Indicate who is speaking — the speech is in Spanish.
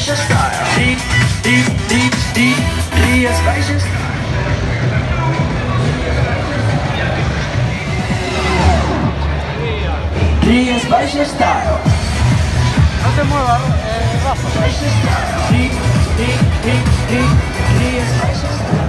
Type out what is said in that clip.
Speaker 1: spacious style. Deep, deep, deep, deep, deep, spacious style. The spacious style.
Speaker 2: No te muevas, Rafa.
Speaker 1: Spacious style. The spacious style.